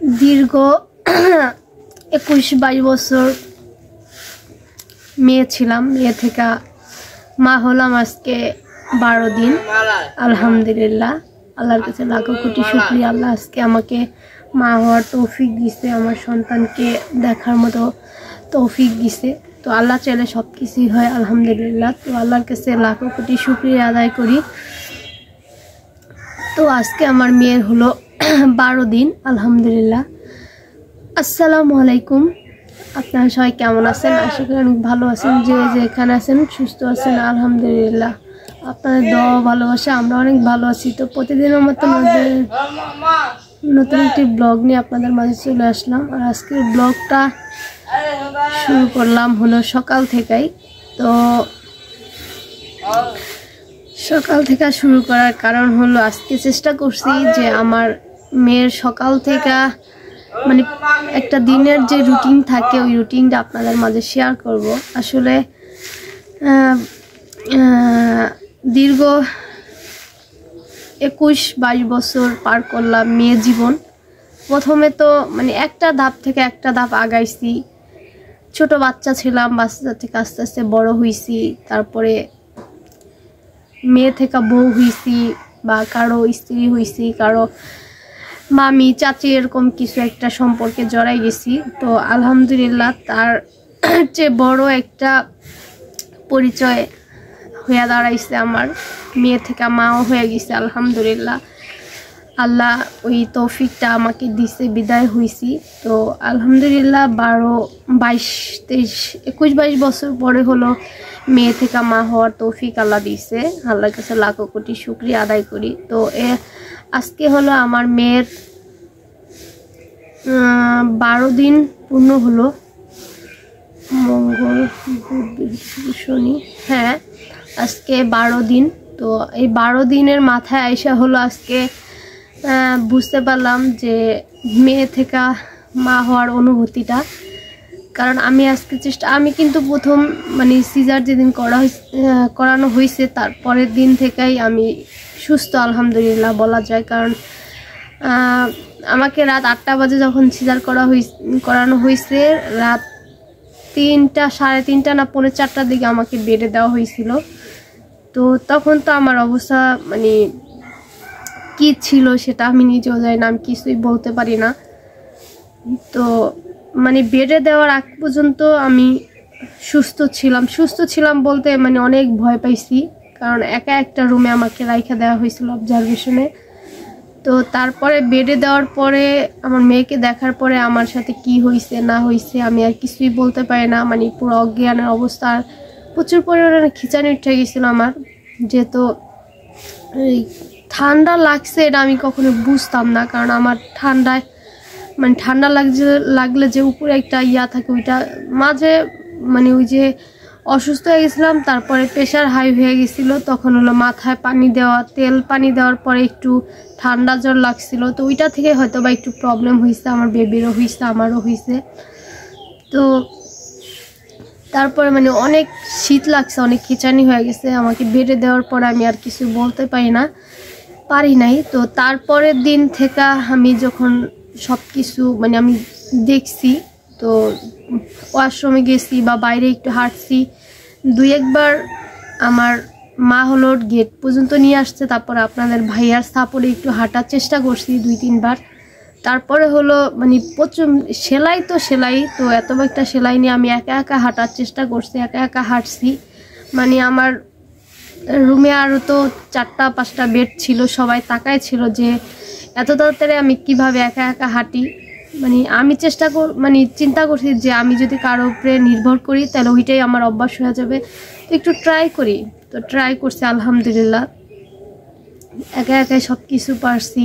দীর্ঘ 21-22 বছর মেয়ে ছিলাম, মেয়ে থেকে মা হলাম আজকে 12 দিন। আলহামদুলিল্লাহ, আল্লাহর কাছে লাখো কোটি শুকরিয়া। আল্লাহ আজকে আমাকে মা হওয়ার তৌফিক দিছে, আমার সন্তানকে দেখার মতো তৌফিক দিছে। তো আল্লাহ চাইলে সব কিছুই হয়, আলহামদুলিল্লাহ। তো আল্লাহর কাছে লাখো কোটি শুকরিয়া আদায় করি। তো আজকে আমার মেয়ের হলো 12 দিন, আলহামদুলিল্লাহ। আসসালামু আলাইকুম, আপনারা সবাই কেমন আছেন? আশা করি অনেক ভালো আছেন, যে যেখানে আছেন সুস্থ আছেন, আলহামদুলিল্লাহ। আপনাদের দোয়া ভালোবাসা আমরা অনেক ভালো আছি। তো প্রতিদিনের মতো নতুন একটি ব্লগ নিয়ে আপনাদের মাঝে চলে আসলাম। আর আজকের ব্লগটা শুরু করলাম হলো সকাল থেকেই। তো সকাল থেকে শুরু করার কারণ হলো আজকে চেষ্টা করছি যে আমার মেয়ের সকাল থেকে মানে একটা দিনের যে রুটিন থাকে ওই রুটিনটা আপনাদের মাঝে শেয়ার করব। আসলে দীর্ঘ 21-22 বছর পার করলাম মেয়ে জীবন। প্রথমে তো মানে একটা ধাপ থেকে একটা ধাপ আগাইছি। ছোট বাচ্চা ছিলাম, বাচ্চা থেকে আস্তে আস্তে বড় হইছি, তারপরে মেয়ে থেকে বউ হইছি বা কারো স্ত্রী হইছি, কারো মামি চাচি এরকম কিছু একটা সম্পর্কে জড়াই গেছি। তো আলহামদুলিল্লাহ তার চেয়ে বড় একটা পরিচয় হয়ে দাঁড়াইছে আমার, মেয়ে থেকে মাও হয়ে গেছে আলহামদুলিল্লাহ। আল্লাহ ওই তৌফিকটা আমাকে দিছে, বিদায় হইছি। তো আলহামদুলিল্লাহ 21-22 বছর পরে হলো মেয়ে থেকে মা হওয়ার তৌফিক আল্লাহ দিছে। আল্লাহর কাছে লাখো কোটি শুকরিয়া আদায় করি। তো আজকে হলো আমার মেয়ের 12 দিন পূর্ণ হলো, মঙ্গল বুধ শনি, হ্যাঁ আজকে 12 দিন। তো এই 12 দিনের মাথায় আইসা হলো আজকে বুঝতে পারলাম যে মেয়ে থেকে মা হওয়ার অনুভূতিটা। কারণ আমি আজকে আমি কিন্তু প্রথম মানে সিজার যেদিন করানো হয়েছে তারপরের দিন থেকেই আমি সুস্থ আলহামদুলিল্লাহ বলা যায়। কারণ আমাকে রাত 8টা বাজে যখন সিজার করানো হয়েছে, রাত 3টা, 3:30 না 3:45টার দিকে আমাকে বেডে দেওয়া হয়েছিল। তো তখন তো আমার অবস্থা মানে কি ছিল সেটা আমি নিজেও জানি না, আমি কিছুই বলতে পারি না। তো মানে বেডে দেওয়ার আগ পর্যন্ত আমি সুস্থ ছিলাম বলতে মানে অনেক ভয় পাইছি। কারণ একা একটা রুমে আমাকে রাইখা দেওয়া হয়েছিল অবজারভেশনে। তো তারপরে বেডে দেওয়ার পরে আমার মেয়েকে দেখার পরে আমার সাথে কি হয়েছে না হয়েছে আমি আর কিছুই বলতে পারি না, মানে পুরো অজ্ঞানের অবস্থা। প্রচুর পরিমাণে খিঁচানি উঠে গেছিলো আমার, যেহেতু এই ঠান্ডা লাগছে এটা আমি কখনো বুঝতাম না। কারণ আমার ঠান্ডা লাগলে যে উপরে একটা ইয়া থাকে ওইটা মাঝে মানে ওই যে অসুস্থ হয়ে গেছিলাম, তারপরে প্রেশার হাই হয়ে গেছিলো, তখন হলো মাথায় তেল পানি দেওয়ার পরে একটু ঠান্ডা জ্বর লাগছিল। তো ওইটা থেকে হয়তো বা একটু প্রবলেম হয়েছে, আমার বেবিরও হয়েছে, আমারও হয়েছে। তো তারপরে মানে অনেক শীত লাগছে, অনেক খিঁচানি হয়ে গেছে। আমাকে বেডে দেওয়ার পর আমি আর কিছু বলতে পারি নাই। তো তারপরের দিন থেকে আমি যখন সব কিছু মানে আমি দেখছি, তো ওয়াশরুমে গেছি বা বাইরে একটু হাঁটছি, 2-1 বার আমার মা হলো গেট পর্যন্ত নিয়ে আসছে। তারপরে আপনাদের ভাইয়ার সাপোর্টে একটু হাঁটার চেষ্টা করছি 2-3 বার। তারপরে হলো মানে প্রচুর সেলাই তো এত একটা সেলাই নিয়ে আমি একা একা হাঁটার চেষ্টা করছি, একা একা হাঁটছি। মানে আমার রুমে আরও তো 4টা-5টা বেড ছিল, সবাই তাকায় ছিল যে এত তাড়াতাড়ি আমি কিভাবে একা একা হাঁটি। মানে আমি চিন্তা করছি যে আমি যদি কারো উপরে নির্ভর করি তাহলে ওইটাই আমার অভ্যাস হয়ে যাবে। তো একটু ট্রাই করি, তো ট্রাই করছি আলহামদুলিল্লাহ, একা একাই সব কিছু পারছি।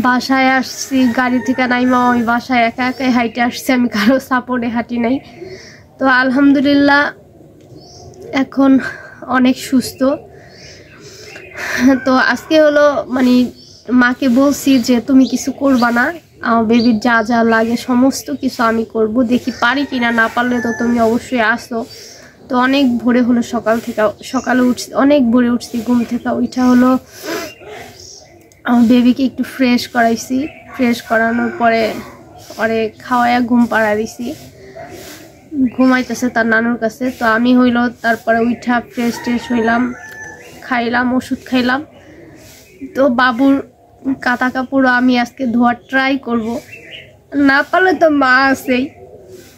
বাসায় আসছি, গাড়ি থেকে নাইমা ওই বাসায় একা একাই হাইটে আসছি, আমি কারো সাপোর্টে হাঁটি নাই। তো আলহামদুলিল্লাহ এখন অনেক সুস্থ। তো আজকে হলো মানে মাকে বলছি যে তুমি কিছু করবা না, আমার বেবির যা যা লাগে সমস্ত কিছু আমি করব, দেখি পারি কিনা, না পারলে তো তুমি অবশ্যই আসো। তো অনেক ভোরে হলো সকালে উঠছি, অনেক ভোরে উঠছি ঘুম থেকে। ওইটা হলো আমার বেবিকে একটু ফ্রেশ করাইছি, ফ্রেশ করানোর পরে ওরে খাওয়াইয়া ঘুম পাড়া দিছি, ঘুমাইতেছে তার নানুর কাছে। তো আমি হইল তারপরে উঠা ফ্রেশ ট্রেশ হইলাম, খাইলাম, ওষুধ খাইলাম। তো বাবুর কাঁথা কাপড়ও আমি আজকে ধোয়ার ট্রাই করব, না পারলে তো মা আছেই,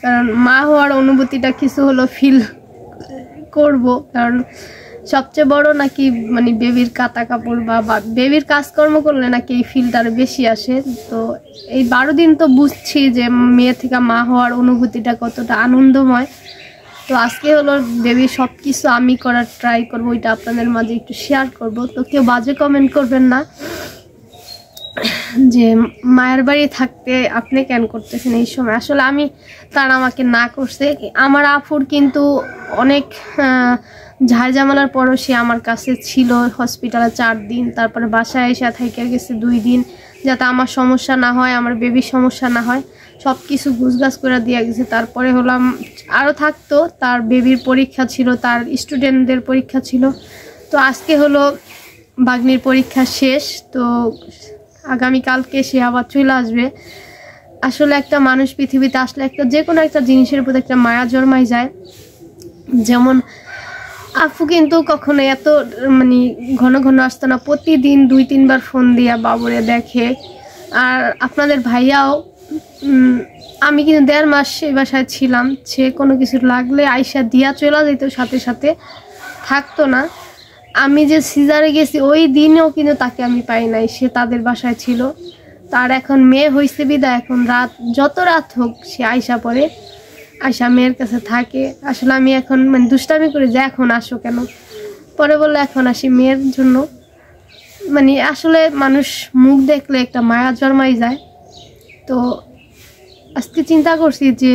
কারণ মা হওয়ার অনুভূতিটা কিছু হলো ফিল করব। কারণ সবচেয়ে বড় নাকি মানে বেবির কাঁথা কাপড় বা বেবির কাজকর্ম করলে নাকি এই ফিলটা বেশি আসে। তো এই 12 দিন তো বুঝছি যে মেয়ে থেকে মা হওয়ার অনুভূতিটা কতটা আনন্দময়। তো আজকে হলো বেবি সব কিছু আমি করার ট্রাই করবো, ওইটা আপনাদের মাঝে একটু শেয়ার করব। তো কেউ বাজে কমেন্ট করবেন না যে মায়ের বাড়ি থাকতে আপনি কেন করতেছেন এই সময়। আসলে আমি তারা আমাকে না করছে, আমার আফুর কিন্তু অনেক ঝামেলার পরও সে আমার কাছে ছিল হসপিটালে 4 দিন, তারপরে বাসায় এসে থেকে গেছে 2 দিন, যাতে আমার সমস্যা না হয়, আমার বেবির সমস্যা না হয়, সব কিছু গুছগাছ করে দিয়ে গেছে। তারপরে হলাম আরও থাকতো, তার বেবির পরীক্ষা ছিল, তার স্টুডেন্টদের পরীক্ষা ছিল। তো আজকে হলো ভাগ্নির পরীক্ষা শেষ, তো আগামীকালকে সে আবার চলে আসবে। আসলে একটা মানুষ পৃথিবীতে আসলে একটা যে কোনো একটা জিনিসের প্রতি একটা মায়া জন্মাই যায়। যেমন আপু কিন্তু কখনো এত মানে ঘন ঘন আসতো না, প্রতিদিন 2-3 বার ফোন দিয়া বাবুরে দেখে। আর আপনাদের ভাইয়াও, আমি কিন্তু 1.5 মাস এই বাসায় ছিলাম, সে কোনো কিছু লাগলে আইসা দিয়া চলে যেত, সাথে সাথে থাকতো না। আমি যে সিজারে গেছি ওই দিনেও কিন্তু তাকে আমি পাই নাই, সে তাদের বাসায় ছিল। তার এখন মেয়ে হয়েছে বিদায়, এখন রাত যত রাত হোক সে আইসা পড়ে, আইসা মেয়ের কাছে থাকে। আসলে আমি এখন মানে দুষ্টামি করি যে এখন আসো কেন, পরে বললো এখন আসি মেয়ের জন্য। মানে আসলে মানুষ মুখ দেখলে একটা মায়া জন্মাই যায়। তো আজকে চিন্তা করছি যে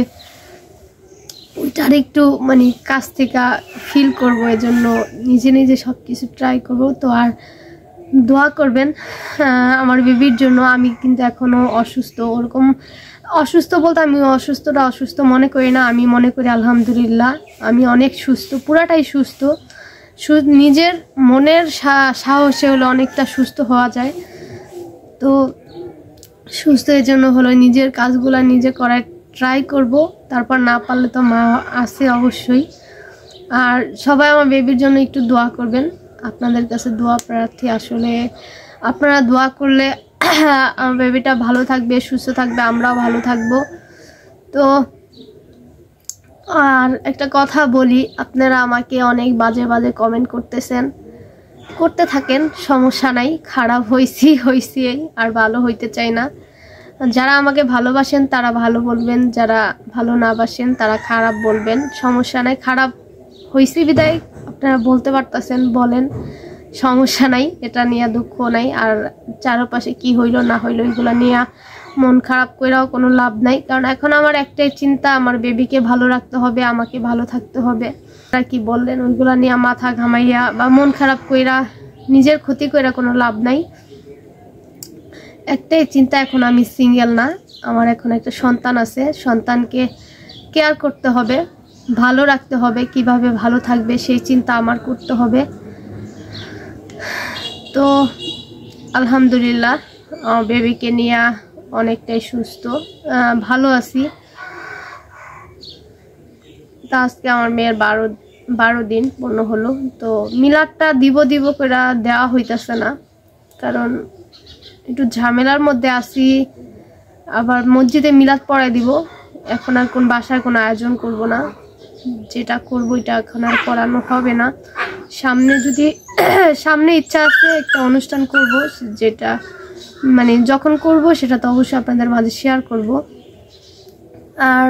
ওইটার একটু মানে কাছ থেকে ফিল করবো, এজন্য নিজে নিজে সব কিছু ট্রাই করবো। তো আর দোয়া করবেন আমার বেবির জন্য। আমি কিন্তু এখনও অসুস্থ, ওরকম অসুস্থ বলতে আমি অসুস্থটা অসুস্থ মনে করি না, আমি মনে করি আলহামদুলিল্লাহ আমি অনেক সুস্থ, পুরাটাই সুস্থ। নিজের মনের সাহসে হলো অনেকটা সুস্থ হওয়া যায়। তো সুস্থ এর জন্য হলো নিজের কাজগুলো নিজে করার ট্রাই করব, তারপর না পারলে তো মা আছে অবশ্যই। আর সবাই আমার বেবির জন্য একটু দোয়া করবেন, আপনাদের কাছে দোয়া প্রার্থী। আসলে আপনারা দোয়া করলে আমার বেবিটা ভালো থাকবে, সুস্থ থাকবে, আমরাও ভালো থাকবো। তো আর একটা কথা বলি, আপনারা আমাকে অনেক বাজে বাজে কমেন্ট করতেছেন, করতে থাকেন, সমস্যা নাই। খারাপ হয়েছি আর ভালো হইতে চাই না। যারা আমাকে ভালোবাসেন তারা ভালো বলবেন, যারা ভালো না বাসেন তারা খারাপ বলবেন, সমস্যা নাই। খারাপ হয়েছি বিদায় আপনারা বলতে পারতেছেন, বলেন, সমস্যা নাই, এটা নিয়ে দুঃখ নাই। আর চারপাশে কি হইলো না হইলো এগুলো নিয়ে মন খারাপ কইরাও কোনো লাভ নাই, কারণ এখন আমার একটাই চিন্তা, আমার বেবিকে ভালো রাখতে হবে, আমাকে ভালো থাকতে হবে। আর কি বললেন ওইগুলো নিয়ে মাথা ঘামাইয়া বা মন খারাপ কইরা নিজের ক্ষতি কইরা কোনো লাভ নাই। একটাই চিন্তা, এখন আমি সিঙ্গেল না, আমার এখন একটা সন্তান আছে, সন্তানকে কেয়ার করতে হবে, ভালো রাখতে হবে, কিভাবে ভালো থাকবে সেই চিন্তা আমার করতে হবে। তো আলহামদুলিল্লাহ বেবিকে নিয়ে অনেকটাই সুস্থ, ভালো আছি। তা আজকে আমার মেয়ের 12 দিন পূর্ণ হলো। তো মিলাদটা দিব করে দেওয়া হইতেছে না, কারণ একটু ঝামেলার মধ্যে আছি। আবার মসজিদে মিলাদ পড়ায় দিব, এখন আর কোন বাসায় কোনো আয়োজন করব না, যেটা করবো এটা এখন আর পড়ানো হবে না। সামনে ইচ্ছা আছে একটা অনুষ্ঠান করব, যেটা মানে যখন করব সেটা তো অবশ্যই আপনাদের মাঝে শেয়ার করব। আর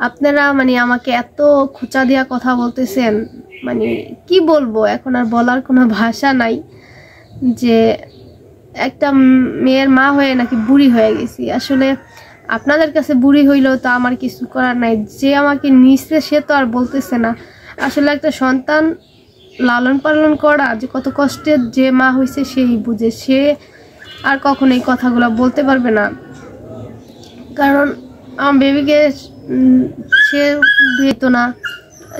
আপনারা মানে আমাকে এত খোঁচা দেওয়া কথা বলতেছেন, মানে কি বলবো, এখন আর বলার কোনো ভাষা নাই। যে একটা মেয়ের মা হয়ে নাকি বুড়ি হয়ে গেছি। আসলে আপনাদের কাছে বুড়ি হইলেও তো আমার কিছু করার নাই, যে আমাকে নিচ্ছে সে তো আর বলতেছে না। আসলে একটা সন্তান লালন পালন করা যে কত কষ্টের, যে মা হয়েছে সেই বুঝে, সে আর কখনো এই কথাগুলো বলতে পারবে না। কারণ আমার বেবিকে সে দিত না,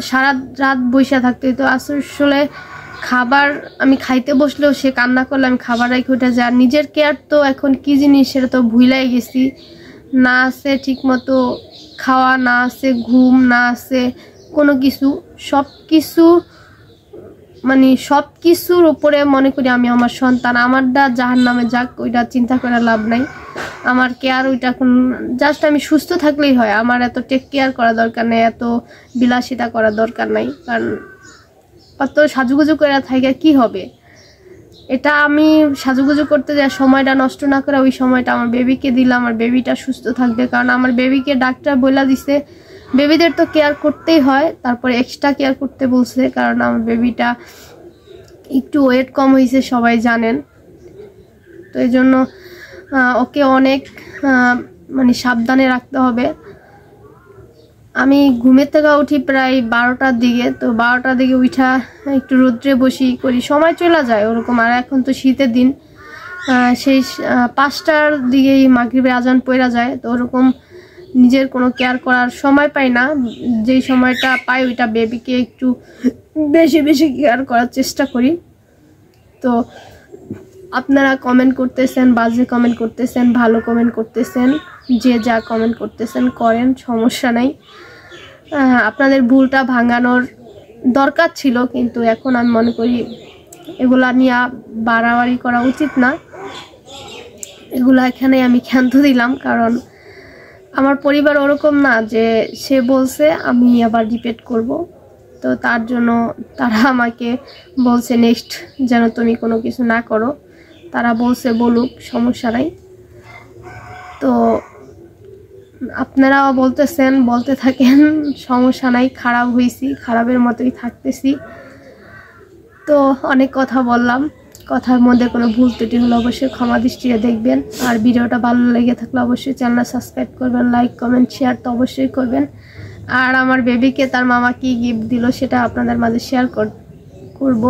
সারা রাত বৈশা থাকতে হতো। আসলে খাবার আমি খাইতে বসলেও সে কান্না করলে আমি খাবার রেখে উঠে যাই। আর নিজের কেয়ার তো এখন কি জিনিস সেটা তো ভুলাই গেছি। না আছে ঠিক মতো খাওয়া, না আছে ঘুম, না আছে কোনো কিছু। সব কিছু মানে সব কিছুর উপরে মনে করি আমি আমার সন্তান, আমারটা জাহান্নামে যাক, ওইটা চিন্তা করে লাভ নাই। আমার কেয়ার ওইটা এখন জাস্ট আমি সুস্থ থাকলেই হয়। আমার এত টেক কেয়ার করা দরকার নেই, এত বিলাসিতা করার দরকার নাই। কারণ অত সাজুগুজু করে থাকে কি হবে? এটা আমি সাজুগুজু করতে যাই, সময়টা নষ্ট না করে ওই সময়টা আমার বেবিকে দিলাম, আমার বেবিটা সুস্থ থাকবে। কারণ আমার বেবিকে ডাক্তার বলে দিছে বেবিদের তো কেয়ার করতেই হয়, তারপরে এক্সট্রা কেয়ার করতে বলছে। কারণ আমার বেবিটা একটু ওয়েট কম হয়েছে, সবাই জানেন। তো এই জন্য ওকে অনেক মানে সাবধানে রাখতে হবে। আমি ঘুমের থেকে উঠি প্রায় 12টার দিকে। তো 12টার দিকে উঠা একটু রোদ্রে বসি করি, সময় চলে যায় ওরকম। আর এখন তো শীতের দিন, সেই 5টার দিকেই মাগরিবের আজান পড়া যায়। তো ওরকম নিজের কোনো কেয়ার করার সময় পাই না। যেই সময়টা পাই ওইটা বেবিকে একটু বেশি বেশি কেয়ার করার চেষ্টা করি। তো আপনারা কমেন্ট করতেছেন, বাজে কমেন্ট করতেছেন, ভালো কমেন্ট করতেছেন, যে যা কমেন্ট করতেছেন করেন, সমস্যা নাই। আপনাদের ভুলটা ভাঙানোর দরকার ছিল, কিন্তু এখন আমি মনে করি এগুলা নিয়ে বাড়াবাড়ি করা উচিত না। এগুলা এখানে আমি ক্ষান্ত দিলাম। কারণ আমার পরিবার ওরকম না যে সে বলছে আমি আবার রিপিট করব। তো তার জন্য তারা আমাকে বলছে নেক্সট যেন তুমি কোনো কিছু না করো। তারা বলছে বলুক, সমস্যা নাই। তো আপনারাও বলতেছেন, বলতে থাকেন, সমস্যা নাই। খারাপ হয়েছি, খারাপের মতোই থাকতেছি। তো অনেক কথা বললাম, কথার মধ্যে কোনো ভুল ত্রুটি হলে অবশ্যই ক্ষমা দৃষ্টিতে দেখবেন। আর ভিডিওটা ভালো লেগে থাকলে অবশ্যই চ্যানেলটা সাবস্ক্রাইব করবেন, লাইক কমেন্ট শেয়ার তো অবশ্যই করবেন। আর আমার বেবিকে তার মামা কি গিফট দিল সেটা আপনাদের মাঝে শেয়ার করব।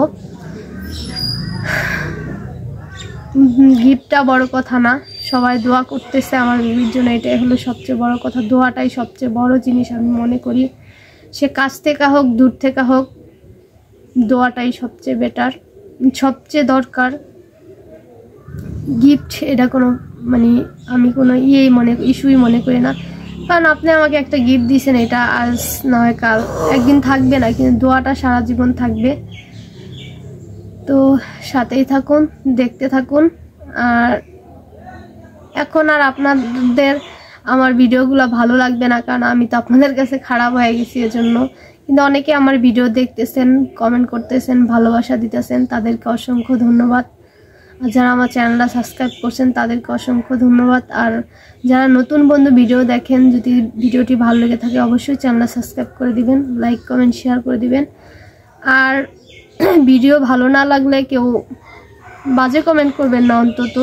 গিফটটা বড় কথা না, সবাই দোয়া করতেছে আমার বেবির জন্য, এটাই হলো সবচেয়ে বড় কথা। দোয়াটাই সবচেয়ে বড় জিনিস আমি মনে করি। সে কাছ থেকে হোক দূর থেকে হোক, দোয়াটাই সবচেয়ে বেটার, সবচেয়ে দরকার। গিফট এটা কোনো মানে আমি কোনো ইস্যুই মনে করি না। কারণ আপনি আমাকে একটা গিফট দিয়েছেন, এটা আজ নয় কাল একদিন থাকবে না, কিন্তু দোয়াটা সারা জীবন থাকবে। তো সাথেই থাকুন, দেখতে থাকুন। আর এখন আর আপনাদের আমার ভিডিওগুলো ভালো লাগবে না, কারণ আমি তো আপনাদের কাছে খারাপ হয়ে গেছি এজন্য। কিন্তু অনেকে আমার ভিডিও দেখতেছেন, কমেন্ট করতেছেন, ভালোবাসা দিতেছেন, তাদেরকে অসংখ্য ধন্যবাদ। আর যারা আমার চ্যানেলটা সাবস্ক্রাইব করছেন তাদেরকে অসংখ্য ধন্যবাদ। আর যারা নতুন বন্ধু ভিডিও দেখেন, যদি ভিডিওটি ভালো লেগে থাকে অবশ্যই চ্যানেলটা সাবস্ক্রাইব করে দিবেন, লাইক কমেন্ট শেয়ার করে দিবেন। আর ভিডিও ভালো না লাগলে কেউ বাজে কমেন্ট করবেন না অন্তত।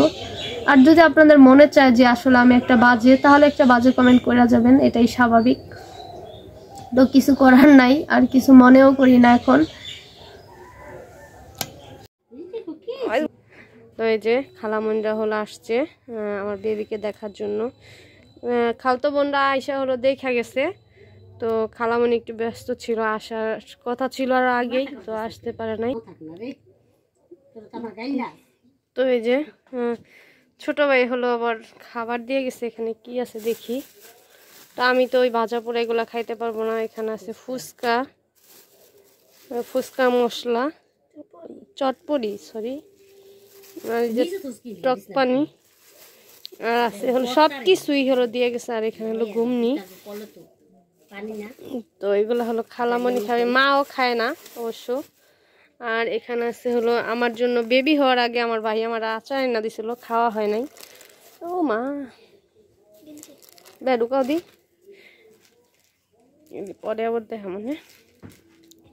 আর যদি আপনাদের মনে চায় যে আসলে আমি একটা বাজে, তাহলে একটা বাজে কমেন্ট করে যাবেন, এটাই স্বাভাবিক। তো কিছু করার নাই, আর কিছু মনেও করি না এখন। তো এই যে খালামনরা হলো আসছে আমার বেবিকে দেখার জন্য। খালতো বোনরা আইসা হলো দেখা গেছে। তো খালামনি একটু ব্যস্ত ছিল, আসার কথা ছিল আর আগেই, তো আসতে পারে নাই। তো এই যে ছোট ভাই হলো আবার খাবার দিয়ে গেছে। এখানে কি আছে দেখি। তা আমি তো ওই ভাজা পোড়া এগুলো খাইতে পারবো না। এখানে আছে ফুচকা, ফুচকা মশলা, চটপটি সরি, টক পানি, আর আছে হলো সব কিছুই হলো দিয়ে গেছে। আর এখানে হলো ঘুমনি। তো এগুলো হলো খালামনি খাবে, মাও খায় না অবশ্য। আর এখানে আছে হলো আমার জন্য, বেবি হওয়ার আগে আমার ভাই আমার আচার এনে দিছিল, খাওয়া হয় নাই। ও মা বেডুকাও দি পরে আবার দেখা মনে।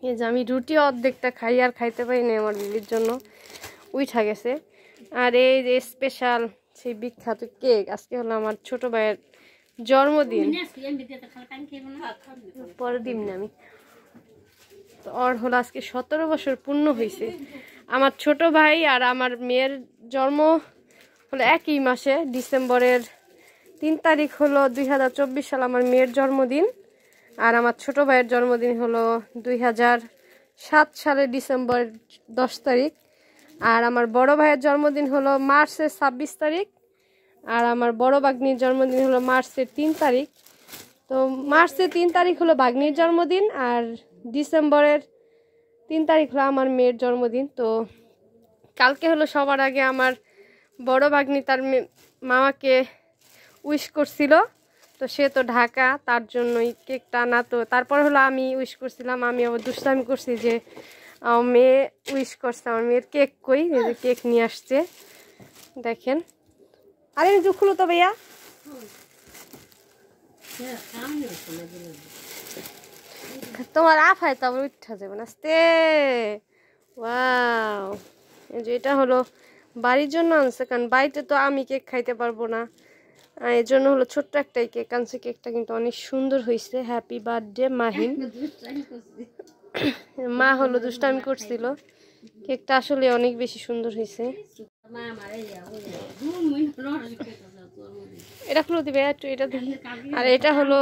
এই যে আমি রুটি অর্ধেকটা খাই, আর খাইতে পারি না, আমার বেবির জন্য উঠা গেছে। আর এই যে স্পেশাল সেই বিখ্যাত কেক, আজকে হলো আমার ছোট ভাইয়ের জন্মদিন, পরে দিন না আমি। তো ওর হলো আজকে 17 বছর পূর্ণ হয়েছে। আমার ছোট ভাই আর আমার মেয়ের জন্ম হলো একই মাসে, ডিসেম্বরের 3 তারিখ হলো 2024 সাল আমার মেয়ের জন্মদিন। আর আমার ছোট ভাইয়ের জন্মদিন হলো 2007 সালের ডিসেম্বর 10 তারিখ। আর আমার বড় ভাইয়ের জন্মদিন হলো মার্চের 26 তারিখ। আর আমার বড় ভাগ্নির জন্মদিন হলো মার্চের 3 তারিখ। তো মার্চের 3 তারিখ হলো ভাগ্নির জন্মদিন, আর ডিসেম্বরের 3 তারিখ হলো আমার মেয়ের জন্মদিন। তো কালকে হলো সবার আগে আমার বড় ভাগ্নি তার মামাকে উইশ করছিল। তো সে তো ঢাকা, তার জন্যই কেকটা আনা। তো তারপর হলো আমি উইশ করছিলাম। আমি আবার দুষ্টামি করছি যে আমার মেয়ে উইশ করছে, আমার মেয়ের কেক কই, এই যে কেক নিয়ে আসছে দেখেন। আরে একটু খুলো তো ভাইয়া। তোমার আফায় তো আবার উঠা যাবে না আস্তে। ওয়াও, এই যে এটা হলো বাড়ির জন্য আনছে, কারণ বাড়িতে তো আমি কেক খাইতে পারবো না, এর জন্য হলো ছোট্ট একটাই কেক আনছে। কেকটা কিন্তু অনেক সুন্দর হয়েছে। Happy birthday Mahim. মা হলো দুষ্টামি করছিল। কেকটা আসলে অনেক বেশি সুন্দর হয়েছে। এটা খুলে দিবে একটু, এটা দেখি। আর এটা হলো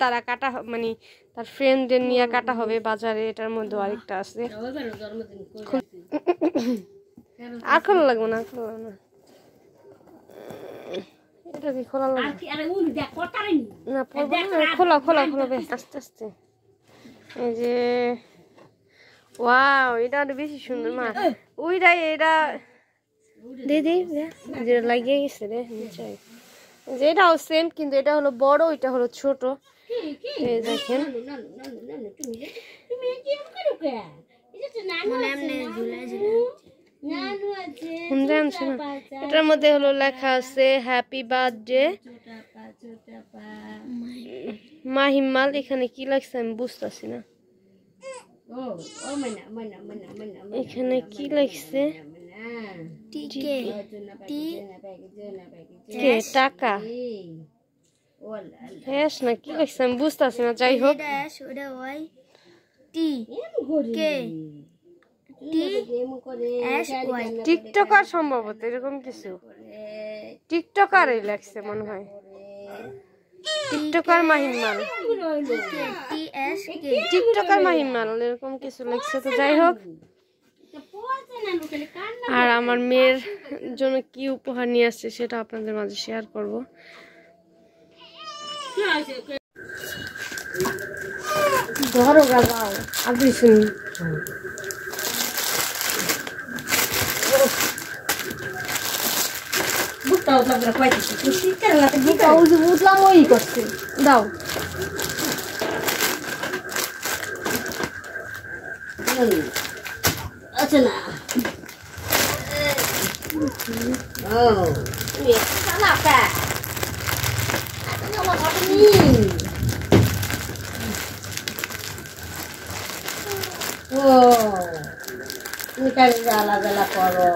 তারা কাটা, মানে তার ফ্রেন্ডদের নিয়ে কাটা হবে বাজারে। এটার মধ্যে আরেকটা আছে। আর খোলা লাগবে না, খোলা লাগবে না। এটা কি খোলা লাগবে না? খোলা খোলা খোলা আস্তে আস্তে। এই যে ওয়াও, এটা আরো বেশি সুন্দর। মা ওইটাই, এটা দিদি যেটা লাগিয়ে গেছে রে নিচে। এটাও সেম, কিন্তু এটা হলো বড়, এটা হলো ছোট। দেখেন এটার মধ্যে হলো লেখা আছে হ্যাপি বার্থডে মাহিমাল। এখানে কি লাগছে আমি বুঝতেছি না। এখানে কি লাগছে? টাকা হ্যাঁ না, কি লাগছে আমি বুঝতেছি না। যাই হোক, টিকটকার সম্ভবত এরকম কিছু, টিকটকারই লাগছে মনে হয়। টিকটকার মাহিমাল, টিকটকার মাহিমাল এরকম কিছু লাগছে। তো যাই হোক, আর আমার মেয়ের জন্য কি উপহার নিয়ে আসছে সেটা আপনাদের মাঝে শেয়ার করব। ধরো গাও আপনি শুনি। বুঝলাম ওই করছে, দাও আচ্ছা না। তুমি কাজে জ্বালা জ্বালা করো।